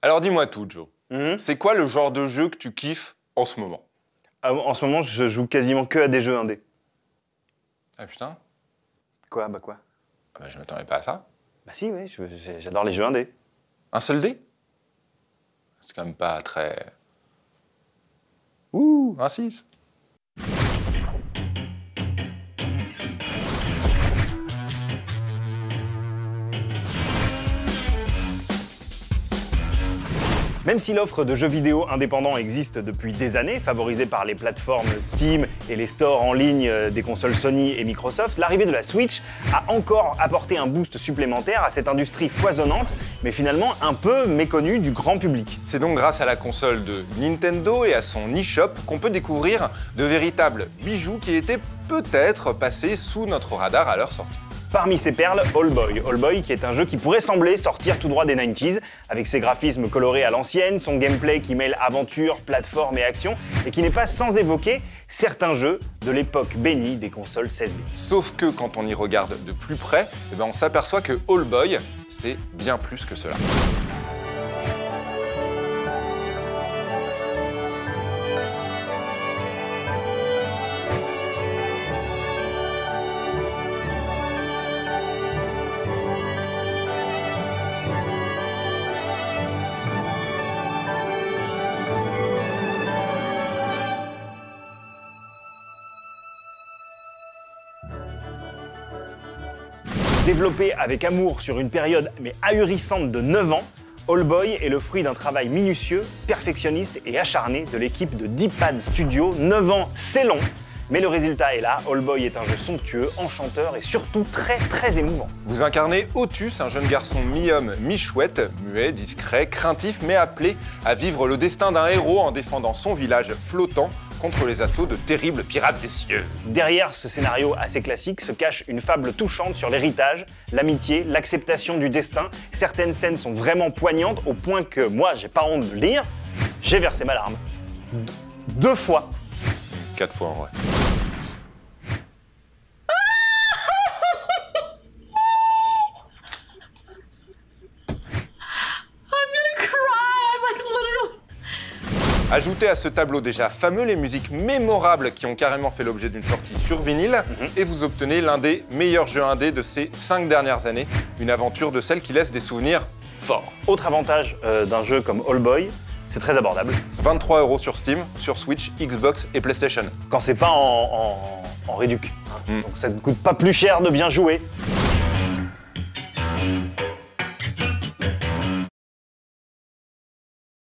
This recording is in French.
Alors dis-moi tout, Joe. Mhm. C'est quoi le genre de jeu que tu kiffes en ce moment? En ce moment, je joue quasiment que à des jeux indés. Ah putain, Quoi? Bah quoi? ah bah, je m'attendais pas à ça. Bah si, oui, j'adore les jeux indés. Un seul dé? C'est quand même pas très... Ouh, un 6. Même si l'offre de jeux vidéo indépendants existe depuis des années, favorisée par les plateformes Steam et les stores en ligne des consoles Sony et Microsoft, l'arrivée de la Switch a encore apporté un boost supplémentaire à cette industrie foisonnante, mais finalement un peu méconnue du grand public. C'est donc grâce à la console de Nintendo et à son eShop qu'on peut découvrir de véritables bijoux qui étaient peut-être passés sous notre radar à leur sortie. Parmi ces perles, All-Boy. All-Boy qui est un jeu qui pourrait sembler sortir tout droit des 90s, avec ses graphismes colorés à l'ancienne, son gameplay qui mêle aventure, plateforme et action, et qui n'est pas sans évoquer certains jeux de l'époque bénie des consoles 16 bits. Sauf que quand on y regarde de plus près, on s'aperçoit que All-Boy, c'est bien plus que cela. Développé avec amour sur une période mais ahurissante de 9 ans, All-Boy est le fruit d'un travail minutieux, perfectionniste et acharné de l'équipe de D-Pad Studio. 9 ans, c'est long, mais le résultat est là. All-Boy est un jeu somptueux, enchanteur et surtout très émouvant. Vous incarnez Otus, un jeune garçon mi-homme, mi-chouette, muet, discret, craintif, mais appelé à vivre le destin d'un héros en défendant son village flottant contre les assauts de terribles pirates des cieux. Derrière ce scénario assez classique se cache une fable touchante sur l'héritage, l'amitié, l'acceptation du destin. Certaines scènes sont vraiment poignantes au point que moi, j'ai pas honte de le dire, j'ai versé ma larme. 2 fois. 4 fois en vrai. Ajoutez à ce tableau déjà fameux les musiques mémorables qui ont carrément fait l'objet d'une sortie sur vinyle, et vous obtenez l'un des meilleurs jeux indés de ces 5 dernières années, une aventure de celle qui laisse des souvenirs forts. Autre avantage d'un jeu comme All-Boy, c'est très abordable. 23 € sur Steam, sur Switch, Xbox et PlayStation. Quand c'est pas en réduc. Donc ça ne coûte pas plus cher de bien jouer.